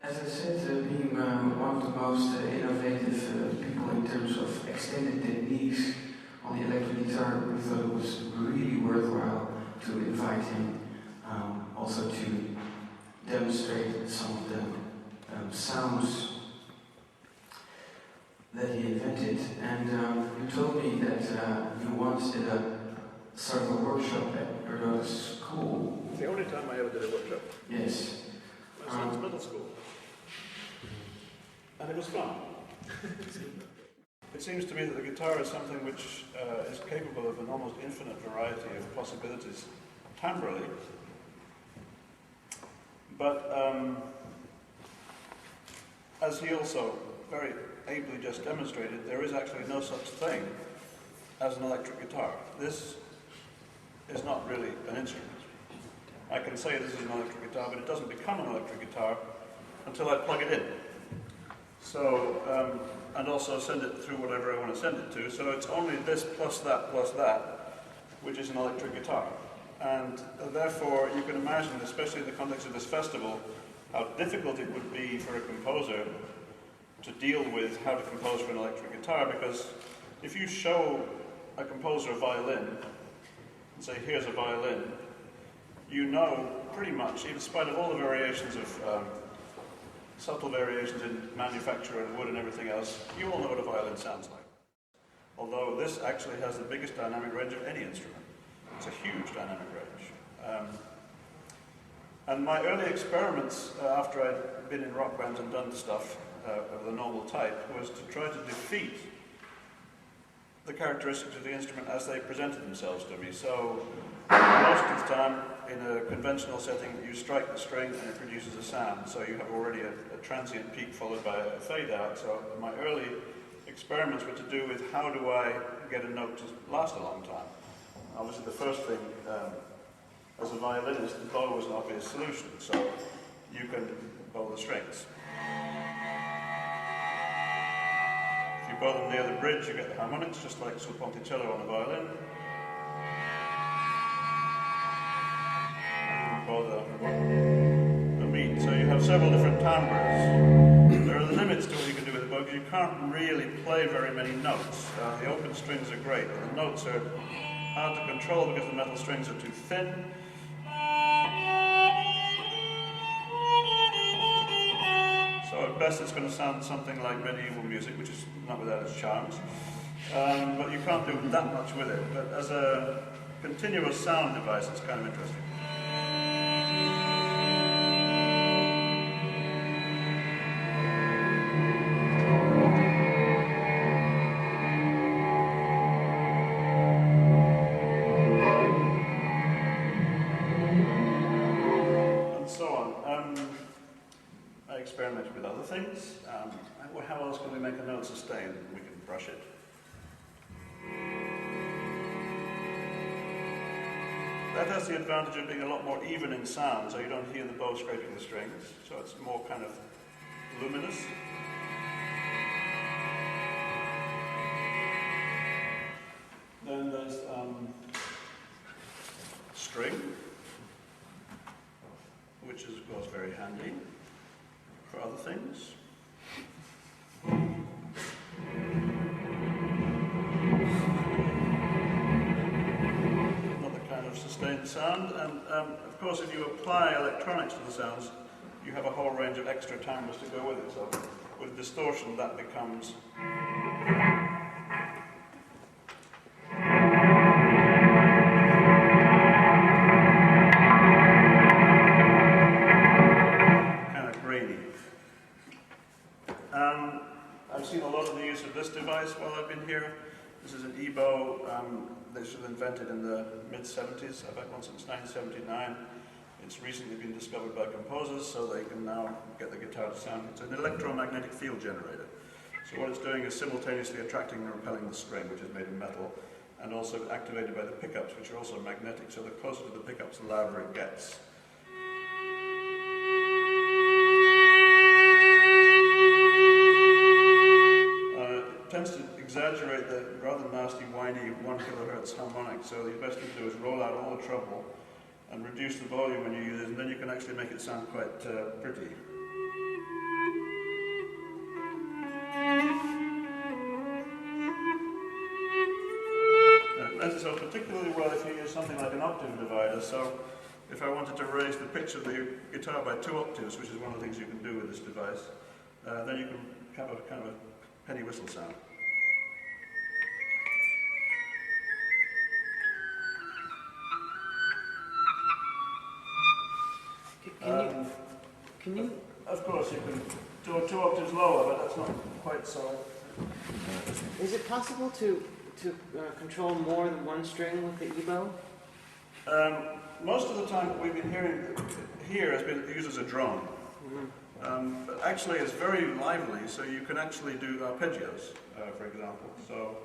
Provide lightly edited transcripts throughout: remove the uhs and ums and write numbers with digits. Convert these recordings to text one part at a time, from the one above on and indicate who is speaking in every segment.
Speaker 1: As I said, being one of the most innovative people in terms of extended techniques on the electric guitar, we thought it was really worthwhile to invite him also to demonstrate some of the sounds that he invented. And you told me that you once did a sort of a workshop at your daughter's school.
Speaker 2: It's the only time I ever did a workshop.
Speaker 1: Yes.
Speaker 2: My son's middle school. And it was fun. It seems to me that the guitar is something which is capable of an almost infinite variety of possibilities timbrally. But as he also very ably just demonstrated, there is actually no such thing as an electric guitar. This is not really an instrument. I can say this is an electric guitar, but it doesn't become an electric guitar until I plug it in. So, and also send it through whatever I want to send it to. So it's only this plus that, which is an electric guitar. And therefore, you can imagine, especially in the context of this festival, how difficult it would be for a composer to deal with how to compose for an electric guitar, because if you show a composer a violin, and say, here's a violin, you know pretty much, in spite of all the variations of subtle variations in manufacture and wood and everything else, you all know what a violin sounds like. Although this actually has the biggest dynamic range of any instrument. It's a huge dynamic range. And my early experiments, after I'd been in rock bands and done stuff of the normal type, was to try to defeat the characteristics of the instrument as they presented themselves to me. So most of the time, in a conventional setting, you strike the string and it produces a sound. So you have already a transient peak followed by a fade out. So my early experiments were to do with how do I get a note to last a long time. Obviously the first thing, as a violinist, the bow was an obvious solution. So you can bow the strings. If you bow them near the bridge, you get the harmonics, just like sul ponticello on a violin. The meat. So you have several different timbres. There are limits to what you can do with the bow because you can't really play very many notes. The open strings are great, but the notes are hard to control because the metal strings are too thin. So at best it's going to sound something like medieval music, which is not without its charms. But you can't do that much with it. But as a continuous sound device, it's kind of interesting. I experimented with other things. How else can we make a note sustain? We can brush it. That has the advantage of being a lot more even in sound, so you don't hear the bow scraping the strings, so it's more kind of luminous. Then there's string, which is of course very handy for other things. Another kind of sustained sound, and of course if you apply electronics to the sounds, you have a whole range of extra timbres to go with it. So with distortion that becomes I've seen a lot of the use of this device while I've been here. This is an e-bow. This was invented in the mid-70s. I've had one since 1979. It's recently been discovered by composers, so they can now get the guitar to sound. It's an electromagnetic field generator. So what it's doing is simultaneously attracting and repelling the string, which is made of metal, and also activated by the pickups, which are also magnetic. So the closer to the pickups, the louder it gets. Tends to exaggerate the rather nasty, whiny 1 kHz harmonic, so the best thing to do is roll out all the treble and reduce the volume when you use it, and then you can actually make it sound quite pretty. So if I wanted to raise the pitch of the guitar by 2 octaves, which is one of the things you can do with this device, then you can have a kind of a penny whistle sound.
Speaker 3: Can you?
Speaker 2: Of course, you can do it 2 octaves lower, but that's not quite so.
Speaker 3: Is it possible to control more than one string with the ebow?
Speaker 2: Most of the time that we've been hearing here has been used as a drone. But actually it's very lively, so you can actually do arpeggios, for example. So,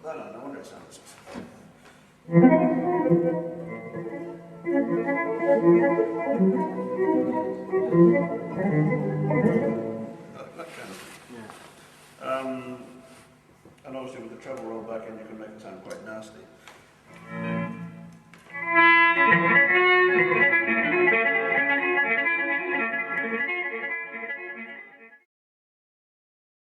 Speaker 2: no wonder it sounds. That kind of thing.
Speaker 3: Yeah.
Speaker 2: And obviously with the treble roll back in, you can make it sound quite nasty.